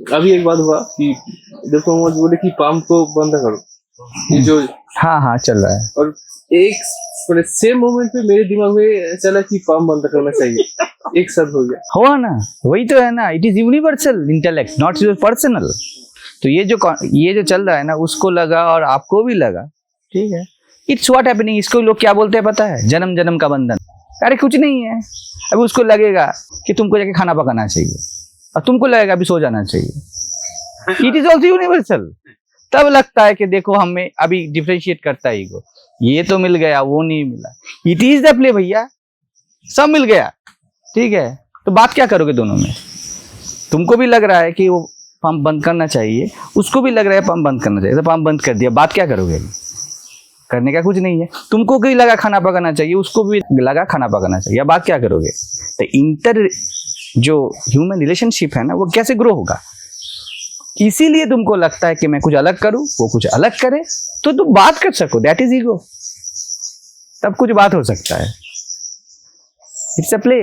अभी एक बात हुआ कि देखो मोहम्मद बोले कि पाम को बंद करो, ये जो हाँ हाँ चल रहा है। और एक सेम मोमेंट पे मेरे दिमाग में चला कि पाम बंद करना चाहिए, एक साथ हो गया। हुआ ना, वही तो है ना, it is universal intellect not your personal. तो ये जो चल रहा है ना, उसको लगा और आपको भी लगा, ठीक है। इट्स व्हाट हैपनिंग, इसको लोग क्या बोलते हैं पता है? जन्म जन्म का बंधन। अरे कुछ नहीं है। अभी उसको लगेगा कि तुमको जाके खाना पकाना चाहिए और तुमको लगेगा अभी सो जाना चाहिए। It is also universal. तब लगता है कि देखो हमें अभी डिफरेंशिएट करता है ईगो, ये तो मिल गया वो नहीं मिला। इट इज द प्ले भैया, सब मिल गया, ठीक है। तो बात क्या करोगे दोनों में? तुमको भी लग रहा है कि वो पंप बंद करना चाहिए, उसको भी लग रहा है पंप बंद करना चाहिए, तो पंप बंद कर दिया, बात क्या करोगे अभी? करने का कुछ नहीं है। तुमको भी लगा खाना पकाना चाहिए, उसको भी लगा खाना पकाना चाहिए, बात क्या करोगे? तो इंटर जो ह्यूमन रिलेशनशिप है ना, वो कैसे ग्रो होगा? इसीलिए तुमको लगता है कि मैं कुछ अलग करूं, वो कुछ अलग करे, तो तुम बात कर सको, दैट इज ईगो। तब कुछ बात हो सकता है। It's a play.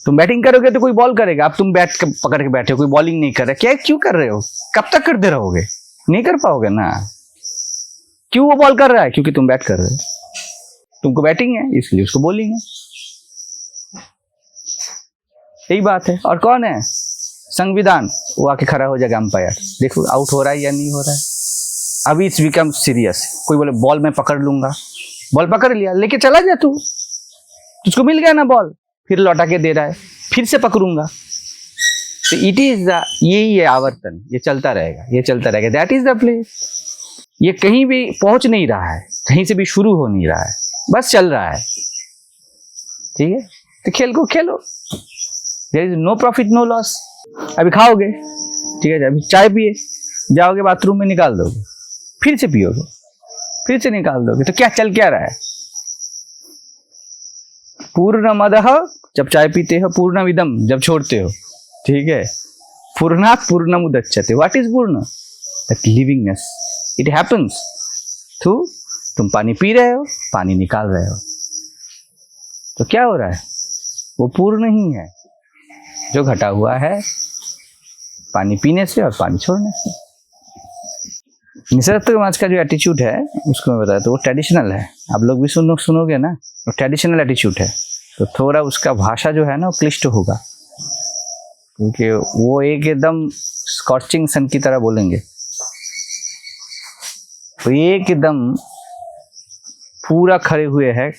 तुम बैटिंग करोगे तो कोई बॉल करेगा, अब तुम बैट पकड़ के बैठे हो, कोई बॉलिंग नहीं कर रहा, क्या क्यों कर रहे हो? कब तक करते रहोगे? नहीं कर पाओगे ना। क्यों वो बॉल कर रहा है? क्योंकि तुम बैट कर रहे हो। तुमको बैटिंग है इसलिए उसको बॉलिंग है, यही बात है। और कौन है? संविधान। वो आके खड़ा हो जाएगा अंपायर, देखो आउट हो रहा है या नहीं हो रहा है। अभी इट्स बिकम सीरियस। कोई बोले बॉल मैं पकड़ लूंगा, बॉल पकड़ लिया, लेके चला जा तू, तुझको मिल गया ना बॉल, फिर लौटा के दे रहा है, फिर से पकड़ूंगा। तो इट इज द, यही है आवर्तन, ये चलता रहेगा, ये चलता रहेगा। That is the play. ये कहीं भी पहुंच नहीं रहा है, कहीं से भी शुरू हो नहीं रहा है, बस चल रहा है, ठीक है। तो खेल को खेलो, there is no profit no loss. अभी खाओगे, ठीक है, अभी चाय पिए, जाओगे बाथरूम में निकाल दोगे, फिर से पियोगे, फिर से निकाल दोगे, तो क्या चल क्या रहा है? पूर्णमदः जब चाय पीते हो, पूर्णमिदं जब छोड़ते हो, ठीक है, पूर्णात् पूर्णमुदच्यते। व्हाट इज पूर्ण? दैट लिविंगनेस, इट हैपेंस थ्रू, तुम पानी पी रहे हो, पानी निकाल रहे हो, तो क्या हो रहा है? वो पूर्ण ही है, जो घटा हुआ है पानी पीने से और पानी छोड़ने से। निसर्ग समाज का जो एटीट्यूड है उसको मैं बताया, तो वो ट्रेडिशनल है। आप लोग भी सुनोगे ना, वो ट्रेडिशनल एटीट्यूड है। तो थोड़ा उसका भाषा जो है ना वो क्लिष्ट होगा, क्योंकि वो एकदम स्कॉचिंग सन की तरह बोलेंगे, तो एकदम पूरा खड़े हुए है,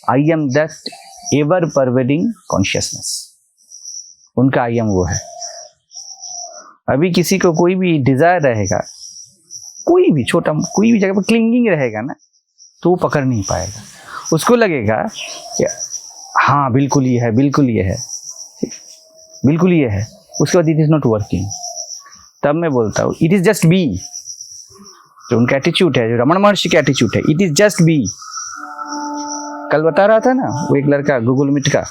I M that ever pervading consciousness, उनका आई एम वो है। अभी किसी को कोई भी डिजायर रहेगा, कोई भी छोटा कोई भी जगह पर क्लिंगिंग रहेगा ना, तो वो पकड़ नहीं पाएगा। उसको लगेगा कि हाँ बिल्कुल ये है, बिल्कुल ये है, बिल्कुल ये है, उसके बाद इट इज नॉट वर्किंग। तब मैं बोलता हूँ इट इज जस्ट बी। जो उनका एटीट्यूड है, जो रमन महर्षि का एटीट्यूड है, इट इज जस्ट बी। कल बता रहा था ना वो एक लड़का गूगल मीट का,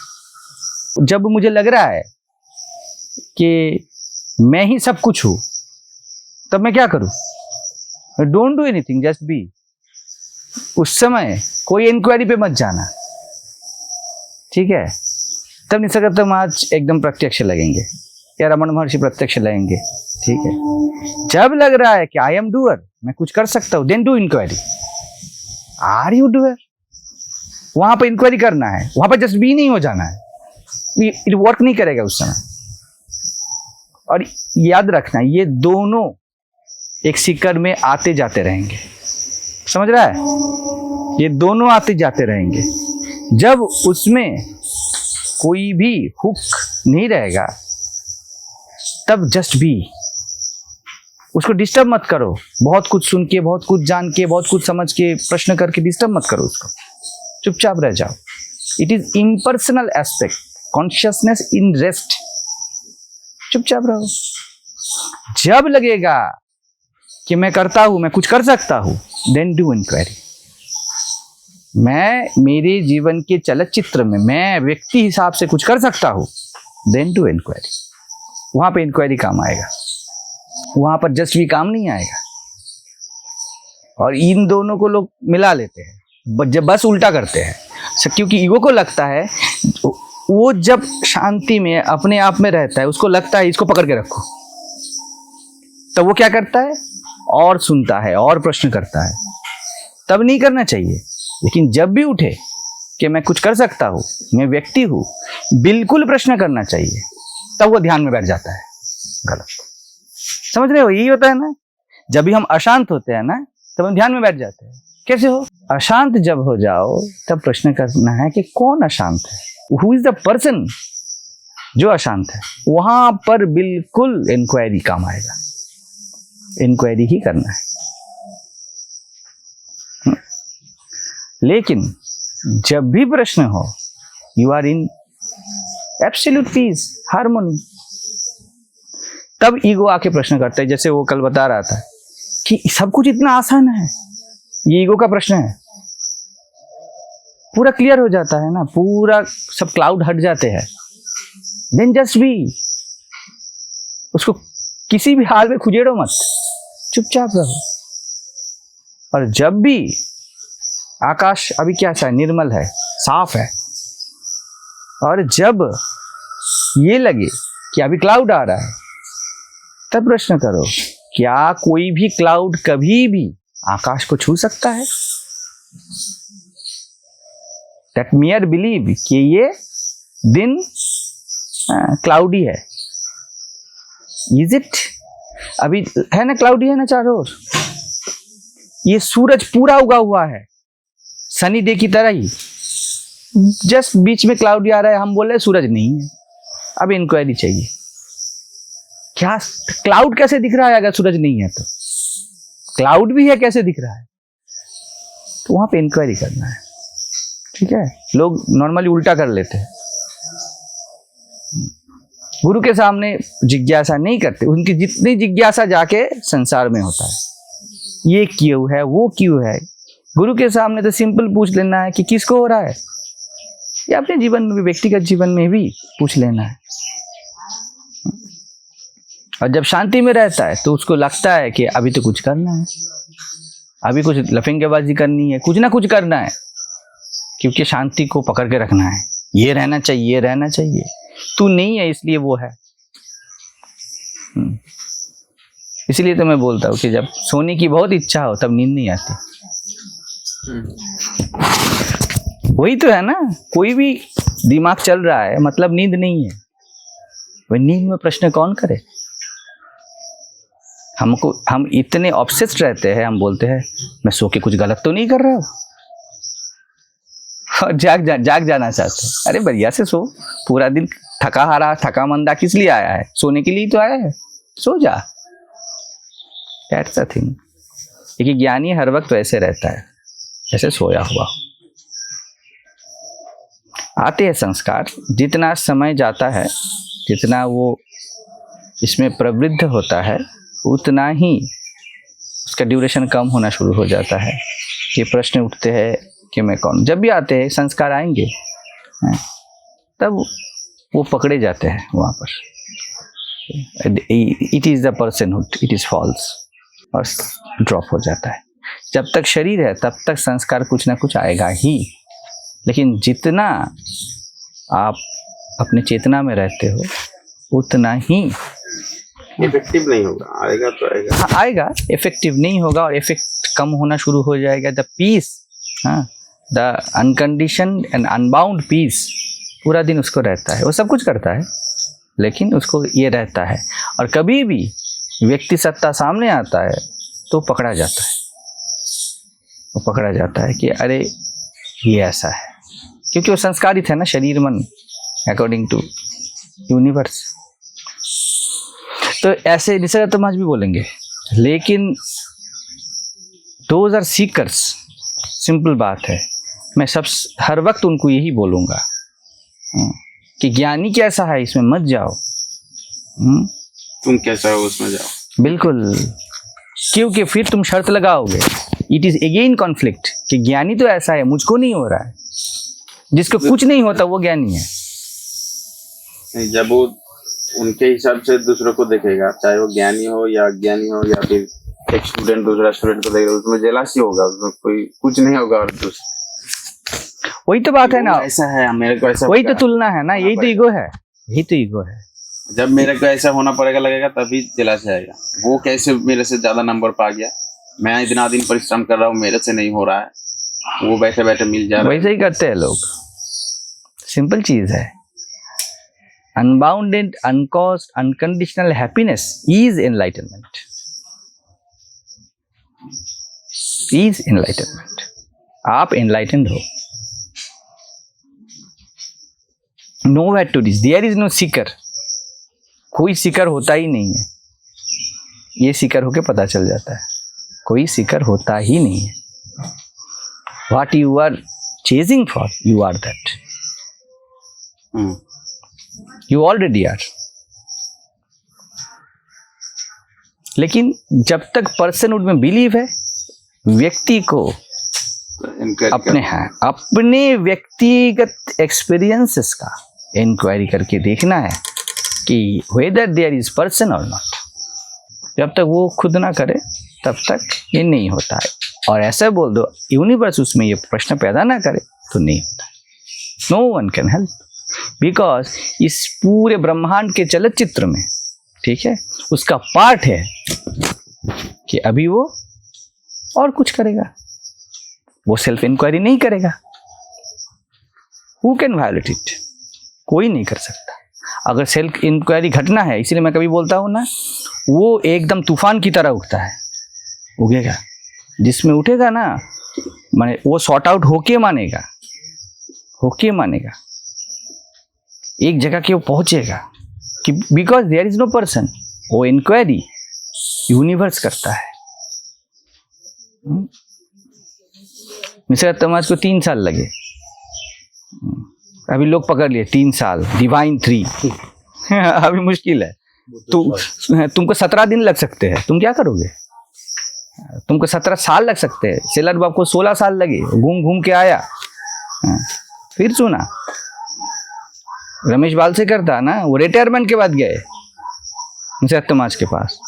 जब मुझे लग रहा है कि मैं ही सब कुछ हूं, तब मैं क्या करूं? Don't do anything, just be. उस समय कोई इंक्वायरी पे मत जाना, ठीक है। तब निसर्ग समाज एकदम प्रत्यक्ष लगेंगे, या रमन महर्षि प्रत्यक्ष लगेंगे, ठीक है। जब लग रहा है कि आई एम डूअर, मैं कुछ कर सकता हूं, then do inquiry. Are you doer? वहां पर इंक्वायरी करना है, वहां पर जस्ट बी नहीं हो जाना है, इट वर्क नहीं करेगा उस समय। और याद रखना, ये दोनों एक सिक्कर में आते जाते रहेंगे, समझ रहा है? ये दोनों आते जाते रहेंगे। जब उसमें कोई भी हुक नहीं रहेगा, तब जस्ट बी। उसको डिस्टर्ब मत करो, बहुत कुछ सुन के, बहुत कुछ जान के, बहुत कुछ समझ के, प्रश्न करके डिस्टर्ब मत करो उसको, चुपचाप रह जाओ। It is impersonal aspect, consciousness in rest. चुपचाप रहो। जब लगेगा कि मैं करता हूं, मैं कुछ कर सकता हूं, देन डू इंक्वायरी। मैं मेरे जीवन के चलचित्र में मैं व्यक्ति हिसाब से कुछ कर सकता हूं, देन डू इंक्वायरी। वहां पे इंक्वायरी काम आएगा, वहां पर जस्ट भी काम नहीं आएगा। और इन दोनों को लोग मिला लेते हैं, जब बस उल्टा करते हैं, क्योंकि ईगो को लगता है वो जब शांति में अपने आप में रहता है, उसको लगता है इसको पकड़ के रखो, तो वो क्या करता है, और सुनता है और प्रश्न करता है। तब नहीं करना चाहिए। लेकिन जब भी उठे कि मैं कुछ कर सकता हूं, मैं व्यक्ति हूं, बिल्कुल प्रश्न करना चाहिए, तब वो ध्यान में बैठ जाता है। गलत, समझ रहे हो? यही होता है ना, जब भी हम अशांत होते हैं ना, तब हम ध्यान में बैठ जाते हैं। कैसे हो? अशांत जब हो जाओ तब प्रश्न करना है कि कौन अशांत है, हु इज द पर्सन जो अशांत है। वहां पर बिल्कुल इंक्वायरी काम आएगा, इंक्वायरी ही करना है। लेकिन जब भी प्रश्न हो, you are in absolute peace, harmony, तब ईगो आके प्रश्न करता है। जैसे वो कल बता रहा था कि सब कुछ इतना आसान है, ये ईगो का प्रश्न है। पूरा क्लियर हो जाता है ना, पूरा सब क्लाउड हट जाते हैं। देन जस्ट बी, उसको किसी भी हाल में खुजेड़ो मत, चुपचाप रहो। और जब भी आकाश अभी कैसा है, निर्मल है, साफ है, और जब ये लगे कि अभी क्लाउड आ रहा है, तब प्रश्न करो, क्या कोई भी क्लाउड कभी भी आकाश को छू सकता है? दैट मियर बिलीव कि ये दिन क्लाउडी है। Is it? अभी है ना, क्लाउडी है ना चारों ओर। ये सूरज पूरा उगा हुआ है, सनी डे की तरह ही, जस्ट बीच में क्लाउडी आ रहा है, हम बोल रहे सूरज नहीं है। अब इंक्वायरी चाहिए, क्या क्लाउड कैसे दिख रहा है अगर सूरज नहीं है? तो क्लाउड भी है, कैसे दिख रहा है? तो वहां पे इंक्वायरी करना है। ठीक है, लोग नॉर्मली उल्टा कर लेते हैं, गुरु के सामने जिज्ञासा नहीं करते। उनकी जितनी जिज्ञासा जाके संसार में होता है, ये क्यों है, वो क्यों है। गुरु के सामने तो सिंपल पूछ लेना है कि किसको हो रहा है, या अपने जीवन में भी, व्यक्तिगत जीवन में भी पूछ लेना है। और जब शांति में रहता है तो उसको लगता है कि अभी तो कुछ करना है, अभी कुछ लफंगेबाजी करनी है, कुछ ना कुछ करना है, क्योंकि शांति को पकड़ के रखना है। ये रहना चाहिए, ये रहना चाहिए। तू नहीं है इसलिए वो है। इसलिए तो मैं बोलता हूँ कि जब सोने की बहुत इच्छा हो तब नींद नहीं आती। वही तो है ना, कोई भी दिमाग चल रहा है मतलब नींद नहीं है। वही नींद में प्रश्न कौन करे? हम इतने ऑब्सेस्ड रहते हैं, हम बोलते हैं मैं सो के कुछ गलत तो नहीं कर रहा हूं, और जाग जाना चाहते हैं। अरे बढ़िया से सो, पूरा दिन थका हारा थका मंदा किस लिए आया है? सोने के लिए तो आया है, सो जा। That's the thing. देखिए ज्ञानी हर वक्त वैसे रहता है जैसे सोया हुआ। आते हैं संस्कार, जितना समय जाता है, जितना वो इसमें प्रवृत्त होता है, उतना ही उसका ड्यूरेशन कम होना शुरू हो जाता है। ये प्रश्न उठते हैं कि मैं कौन। जब भी आते हैं संस्कार आएंगे, तब वो पकड़े जाते हैं वहाँ पर। It is the personhood, it is false, और ड्रॉप हो जाता है। जब तक शरीर है तब तक संस्कार कुछ ना कुछ आएगा ही। लेकिन जितना आप अपने चेतना में रहते हो उतना ही इफेक्टिव नहीं होगा। आएगा तो आएगा, हाँ आएगा, इफेक्टिव नहीं होगा, और इफेक्ट कम होना शुरू हो जाएगा। द पीस, हाँ, द अनकंडीशन एंड अनबाउंड पीस पूरा दिन उसको रहता है। वो सब कुछ करता है लेकिन उसको ये रहता है। और कभी भी व्यक्ति सत्ता सामने आता है तो पकड़ा जाता है, वो पकड़ा जाता है कि अरे ये ऐसा है, क्योंकि वो संस्कारित है ना, शरीर मन अकॉर्डिंग टू यूनिवर्स। तो ऐसे निसर्ग तो आज भी बोलेंगे, लेकिन दोज आर सीकर्स। सिंपल बात है, मैं हर वक्त उनको यही बोलूंगा कि ज्ञानी कैसा है इसमें मत जाओ, तुम कैसा हो उसमें जाओ। बिल्कुल, क्योंकि फिर तुम शर्त लगाओगे। इट इज अगेन कॉन्फ्लिक्ट कि ज्ञानी तो ऐसा है, मुझको नहीं हो रहा है। जिसको कुछ नहीं होता वो ज्ञानी है। जब वो उनके हिसाब से दूसरों को देखेगा, चाहे वो ज्ञानी हो या अज्ञानी हो, या फिर एक स्टूडेंट दूसरा स्टूडेंट को देखेगा, उसमें जेलासी होगा, उसमें कोई कुछ नहीं होगा। और वही तो बात है ना, ऐसा है, मेरे को ऐसा वही तो तुलना है ना, यही तो ईगो है, यही तो ईगो है। जब मेरे को ऐसा होना पड़ेगा लगेगा तभी जलाश आएगा। वो कैसे मेरे से ज्यादा नंबर पा गया, मैं इतना दिन परिश्रम कर रहा हूँ, मेरे से नहीं हो रहा है, वो बैठे बैठे मिल जा रहा है। वैसे ही करते हैं लोग, सिंपल चीज है। Unbounded uncaused unconditional happiness is enlightenment, is enlightenment. आप एनलाइटेंड हो। Nowhere to reach, there is no seeker. कोई सीकर होता ही नहीं है, ये सीकर होके पता चल जाता है, कोई सीकर होता ही नहीं है। What you are chasing for, you are that, you already are. लेकिन जब तक पर्सनहुड में बिलीव है, व्यक्ति को अपने व्यक्तिगत एक्सपीरियंसेस का इंक्वायरी करके देखना है कि वेदर देयर इज पर्सन और नॉट। जब तक वो खुद ना करे तब तक ये नहीं होता है। और ऐसा बोल दो यूनिवर्स उसमें ये प्रश्न पैदा ना करे तो नहीं होता। No one can help, because इस पूरे ब्रह्मांड के चलचित्र में, ठीक है, उसका पार्ट है कि अभी वो और कुछ करेगा, वो सेल्फ इंक्वायरी नहीं करेगा। Who can violate it? कोई नहीं कर सकता। अगर सेल्फ इंक्वायरी घटना है, इसलिए मैं कभी बोलता हूँ ना, वो एकदम तूफान की तरह उगता है, उगेगा। जिसमें उठेगा ना, माने वो सॉर्ट आउट होके मानेगा, होके मानेगा, एक जगह के वो पहुंचेगा कि because there is no person. वो इंक्वायरी यूनिवर्स करता है। मिस्टर तमाज को 3 साल लगे, अभी लोग पकड़ लिए 3 साल, डिवाइन 3 अभी मुश्किल है। तुमको 17 दिन लग सकते हैं, तुम क्या करोगे? तुमको 17 साल लग सकते हैं। सेलर बाप को 16 साल लगे, घूम घूम के आया, फिर सुना। रमेश बालसेकर था ना, वो रिटायरमेंट के बाद गए मिस्टर तमाज के पास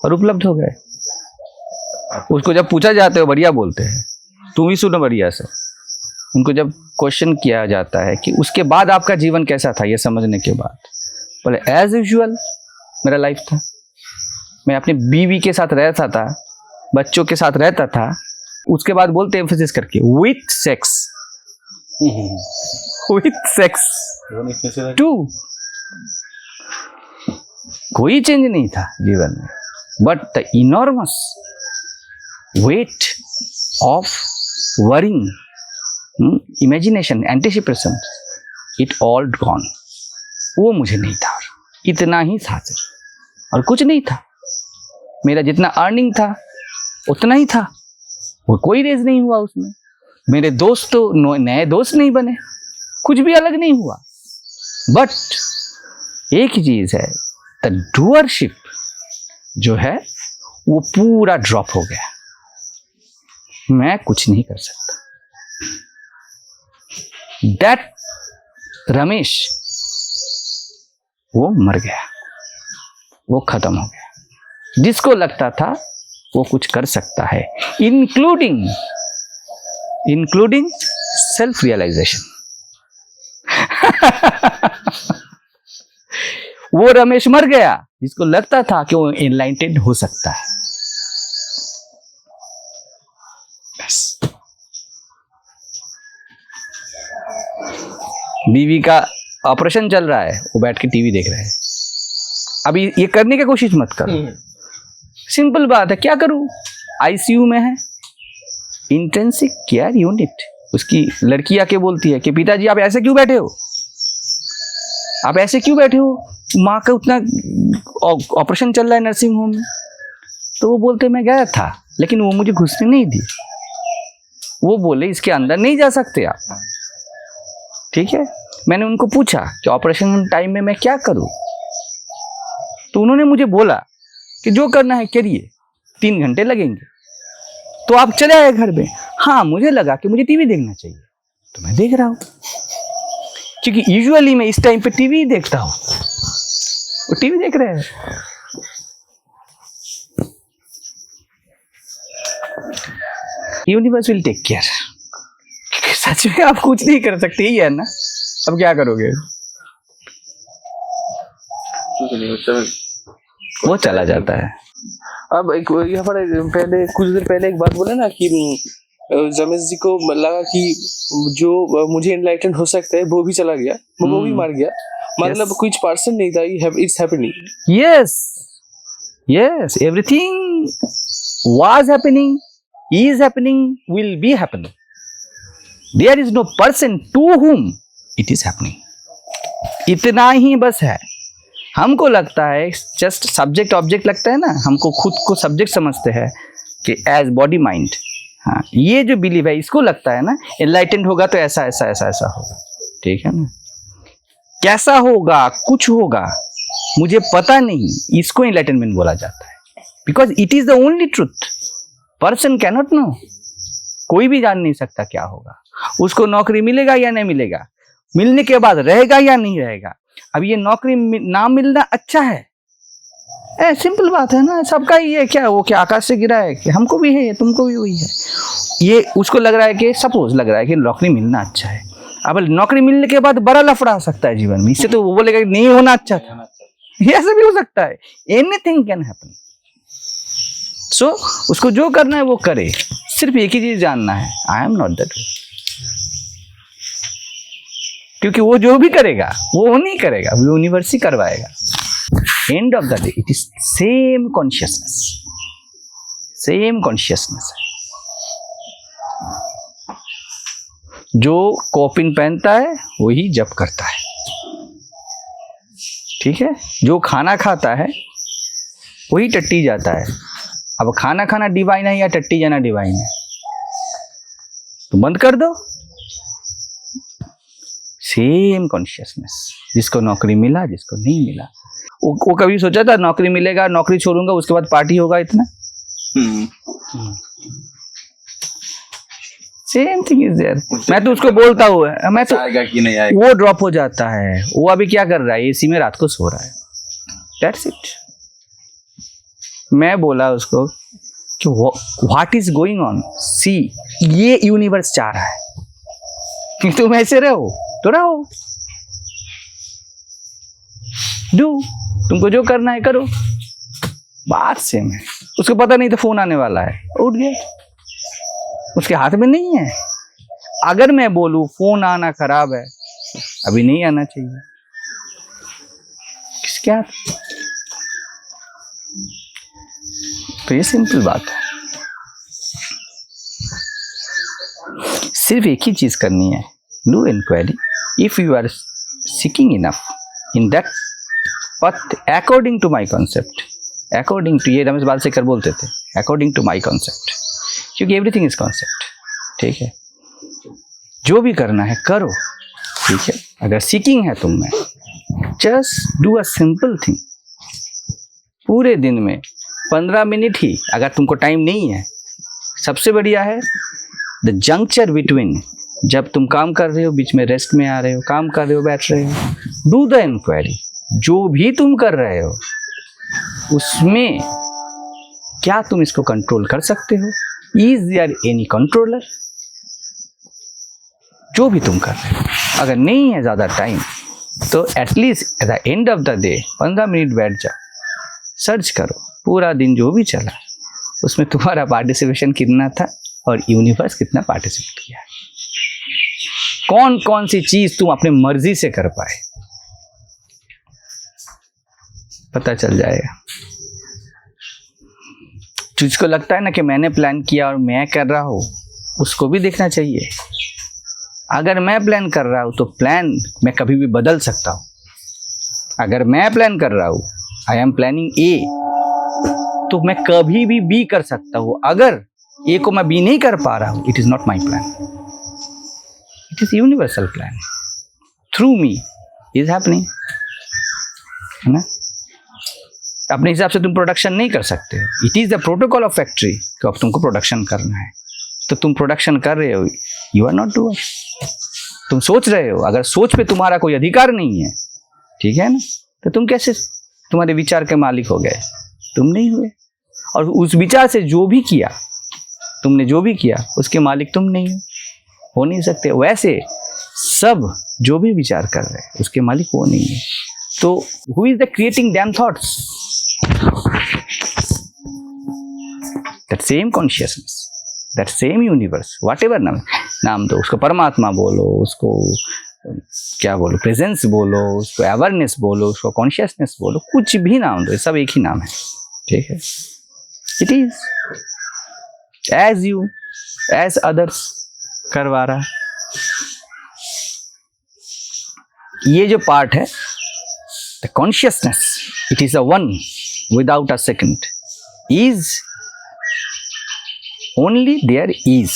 और उपलब्ध हो गए। उसको जब पूछा जाता है, बढ़िया बोलते हैं, तुम ही सुनो बढ़िया से। उनको जब क्वेश्चन किया जाता है कि उसके बाद आपका जीवन कैसा था, ये समझने के बाद, बोले एज यूजुअल मेरा लाइफ था। मैं अपनी बीवी के साथ रहता था, बच्चों के साथ रहता था। उसके बाद बोलते एम्फेसिस करके, with sex, with sex too. कोई चेंज नहीं था जीवन में, but the enormous weight of worrying, imagination, anticipation, it all gone. वो मुझे नहीं था, इतना ही था सिर्फ, और कुछ नहीं था। मेरा जितना अर्निंग था उतना ही था, वो कोई रेज नहीं हुआ उसमें। मेरे दोस्त तो नए दोस्त नहीं बने, कुछ भी अलग नहीं हुआ। बट एक ही चीज है, द डूअरशिप जो है वो पूरा ड्रॉप हो गया। मैं कुछ नहीं कर सकता। दैट रमेश वो मर गया, वो खत्म हो गया। जिसको लगता था वो कुछ कर सकता है, इंक्लूडिंग सेल्फ रियलाइजेशन। वो रमेश मर गया जिसको लगता था कि वो एनलाइटेड हो सकता है। बीवी का ऑपरेशन चल रहा है, वो बैठ के टीवी देख रहे हैं। अभी ये करने की कोशिश मत करो। सिंपल बात है, क्या करूं? आईसीयू में है, इंटेंसिव केयर यूनिट। उसकी लड़की आके बोलती है कि पिताजी आप ऐसे क्यों बैठे हो, आप ऐसे क्यों बैठे हो, माँ का उतना ऑपरेशन चल रहा है नर्सिंग होम में। तो वो बोलते मैं गया था, लेकिन वो मुझे घुसने नहीं दी। वो बोले इसके अंदर नहीं जा सकते आप। ठीक है, मैंने उनको पूछा कि ऑपरेशन टाइम में मैं क्या करूं, तो उन्होंने मुझे बोला कि जो करना है करिए, 3 घंटे लगेंगे। तो आप चले आए घर में। हाँ, मुझे लगा कि मुझे टीवी देखना चाहिए, तो मैं देख रहा हूं, क्योंकि यूजुअली मैं इस टाइम पे टीवी देखता हूं। वो टीवी देख रहे हैं। Universe will take care. सच में आप कुछ नहीं कर सकते ही है ना, अब क्या करोगे? वो चला जाता है। अब एक यहाँ पर पहले कुछ देर पहले एक बात बोले ना कि जमेश जी को लगा कि जो मुझे एनलाइटन हो सकता है वो भी चला गया, वो भी मार गया, मतलब कुछ पर्सन नहीं था, it's happening. Yes, everything was happening, is happening, will be happening. There is no person to whom it is happening. इतना ही बस है। हमको लगता है जस्ट सब्जेक्ट ऑब्जेक्ट लगता है ना, हमको खुद को सब्जेक्ट समझते हैं कि एज बॉडी माइंड। हाँ, ये जो बिलीव है इसको लगता है ना एनलाइटेंड होगा तो ऐसा ऐसा ऐसा ऐसा होगा, ठीक है ना। कैसा होगा, कुछ होगा, मुझे पता नहीं, इसको एनलाइटनमेंट बोला जाता है। Because it is the only truth, person cannot know, कोई भी जान नहीं सकता क्या होगा, उसको नौकरी मिलेगा या नहीं मिलेगा, मिलने के बाद रहेगा या नहीं रहेगा। अब ये नौकरी ना मिलना अच्छा है, सिंपल बात है ना, सबका ही है क्या, वो क्या आकाश से गिरा है कि हमको भी है तुमको भी वही है। ये उसको लग रहा है कि सपोज लग रहा है कि नौकरी मिलना अच्छा है, अब नौकरी मिलने के बाद बड़ा लफड़ा आ सकता है जीवन में, इससे तो वो बोलेगा नहीं होना अच्छा था, ये ऐसा भी हो सकता है, एनीथिंग कैन हैपन। सो उसको जो करना है वो करे, सिर्फ एक ही चीज जानना है, आई एम नॉट दैट, क्योंकि वो जो भी करेगा वो नहीं करेगा, वो यूनिवर्स ही करवाएगा। End of the day it is same consciousness, same consciousness है। जो कॉपिन पहनता है वही जप करता है, ठीक है। जो खाना खाता है वही टट्टी जाता है। अब खाना खाना डिवाइन है या टट्टी जाना डिवाइन है, तो बंद कर दो। सेम कॉन्शियसनेस, जिसको नौकरी मिला जिसको नहीं मिला, वो कभी सोचा था नौकरी मिलेगा, नौकरी छोड़ूंगा उसके बाद पार्टी होगा इतना? Same thing is there. मैं तो उसको बोलता हूँ, मैं तो आएगा कि नहीं आएगा, वो ड्रॉप हो जाता है। वो अभी क्या कर रहा है, एसी में रात को सो रहा है, दैट्स इट। मैं बोला उसको कि व्हाट इज गोइंग ऑन, सी ये यूनिवर्स चाह रहा है कि तुम ऐसे रहो तो रहो, डू, तुमको जो करना है करो, बात सेम है। उसको पता नहीं था फोन आने वाला है, उठ गया, उसके हाथ में नहीं है। अगर मैं बोलूं फोन आना खराब है, अभी नहीं आना चाहिए, किसके हाथ? तो ये सिंपल बात है, सिर्फ एक ही चीज करनी है, do inquiry. If you are seeking enough in that path according to my concept, according to, ये रमेश बालसेकर बोलते थे, अकॉर्डिंग टू माई कॉन्सेप्ट, क्योंकि एवरीथिंग इज कॉन्सेप्ट, ठीक है। जो भी करना है करो, ठीक है। अगर सीकिंग है तुम में, just do a simple thing. पूरे दिन में 15 मिनट ही, अगर तुमको टाइम नहीं है, सबसे बढ़िया है द जंक्चर बिटवीन, जब तुम काम कर रहे हो, बीच में रेस्ट में आ रहे हो, काम कर रहे हो, बैठ रहे हो, डू द इंक्वायरी। जो भी तुम कर रहे हो उसमें क्या तुम इसको कंट्रोल कर सकते हो? Is there any controller? जो भी तुम कर रहे हो, अगर नहीं है ज्यादा टाइम, तो at least at the end of the day 15 minute बैठ जाओ, सर्च करो पूरा दिन जो भी चला उसमें तुम्हारा पार्टिसिपेशन कितना था और यूनिवर्स कितना पार्टिसिपेट किया, कौन कौन सी चीज तुम अपने मर्जी से कर पाए, पता चल जाएगा। जिसको लगता है ना कि मैंने प्लान किया और मैं कर रहा हूं, उसको भी देखना चाहिए। अगर मैं प्लान कर रहा हूं तो प्लान मैं कभी भी बदल सकता हूं। अगर मैं प्लान कर रहा हूं, आई एम प्लानिंग ए, तो मैं कभी भी बी कर सकता हूं। अगर ए को मैं बी नहीं कर पा रहा हूं, it is not my plan, it is universal plan, through me is happening, है ना। अपने हिसाब से तुम प्रोडक्शन नहीं कर सकते हो, it is the protocol of factory कि अब तुमको प्रोडक्शन करना है, तो तुम प्रोडक्शन कर रहे हो, यू आर नॉट डूअर। तुम सोच रहे हो, अगर सोच पे तुम्हारा कोई अधिकार नहीं है, ठीक है ना, तो तुम कैसे तुम्हारे विचार के मालिक हो गए? तुम नहीं हुए। और उस विचार से जो भी किया, तुमने जो भी किया, उसके मालिक तुम नहीं हो। हो नहीं सकते। वैसे सब जो भी विचार कर रहे हैं उसके मालिक वो नहीं है। तो who is the creating dam thoughts? That same consciousness, that same universe, whatever नाम दो उसको, परमात्मा बोलो, उसको क्या बोलो, प्रेजेंस बोलो, उसको अवेयरनेस बोलो, उसको कॉन्शियसनेस बोलो, कुछ भी नाम दो, सब एक ही नाम है। ठीक है, it is as you as others करवा रहा है। ये जो पार्ट है the consciousness, it is a one without a second, is only there is,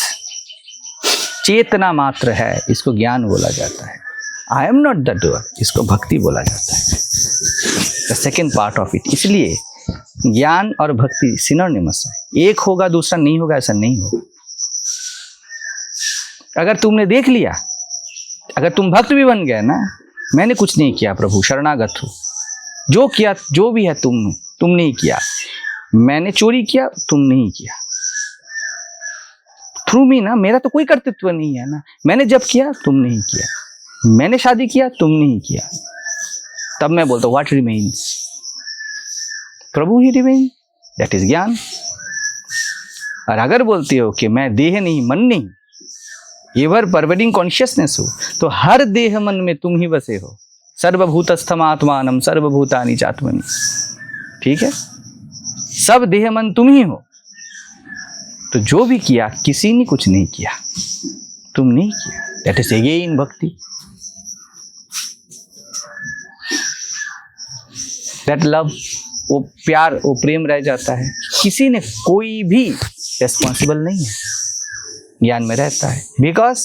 चेतना मात्र है, इसको ज्ञान बोला जाता है। I am not the doer, इसको भक्ति बोला जाता है, the second part of it. इसलिए ज्ञान और भक्ति सिनोनिमस है, एक होगा दूसरा नहीं होगा ऐसा नहीं होगा। अगर तुमने देख लिया, अगर तुम भक्त भी बन गए ना, मैंने कुछ नहीं किया प्रभु, शरणागत हूं, जो किया जो भी है तुम नहीं किया, मैंने चोरी किया तुम नहीं किया, थ्रू मी ना, मेरा तो कोई कर्तृत्व नहीं है ना, मैंने जब किया तुम नहीं किया, मैंने शादी किया तुम नहीं किया, तब मैं बोलता हूं what remains? Prabhu he remain, that is ज्ञान। और अगर बोलते हो कि मैं देह नहीं मन नहीं एवर परवेडिंग कॉन्शियसनेस हो, तो हर देह मन में तुम ही बसे हो, सर्वभूतस्थम आत्मानम सर्वभूतानि चात्मनि। ठीक है, सब देह मन तुम ही हो, तो जो भी किया किसी ने कुछ नहीं किया, तुम नहीं किया, दैट इज अगेन भक्ति। दैट लव, वो प्यार, वो प्रेम रह जाता है, किसी ने कोई भी रेस्पॉन्सिबल नहीं है, ज्ञान में रहता है, बिकॉज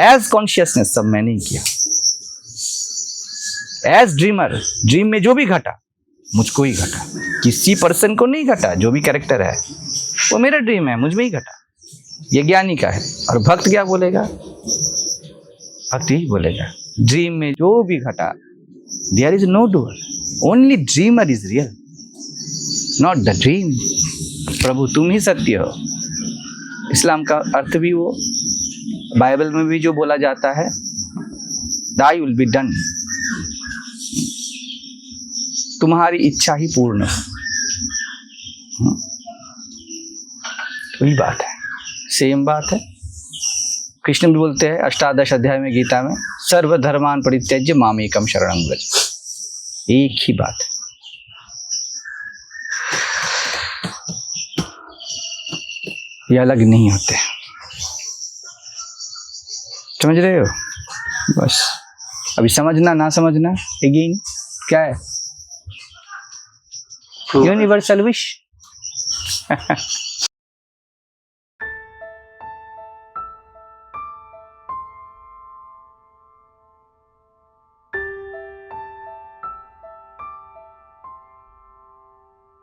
एज कॉन्शियसनेस सब मैंने ही किया। एज ड्रीमर, ड्रीम में जो भी घटा मुझको ही घटा, किसी पर्सन को नहीं घटा, जो भी कैरेक्टर है वो मेरा ड्रीम है, मुझ में ही घटा, ये ज्ञानी का है। और भक्त क्या बोलेगा? भक्त ही बोलेगा ड्रीम में जो भी घटा, there is no doer, only dreamer is real, not the dream. प्रभु तुम ही सत्य हो। इस्लाम का अर्थ भी वो, बाइबल में भी जो बोला जाता है, दाई विल बी डन, तुम्हारी इच्छा ही पूर्ण हो। वही बात है, सेम बात है। कृष्ण भी बोलते हैं 18 अध्याय में गीता में, सर्वधर्मान परित्यज्य मामेकम शरणं व्रज, एक ही बात है। ये अलग नहीं होते, समझ रहे हो? बस अभी समझना ना समझना अगेन क्या है, यूनिवर्सल विश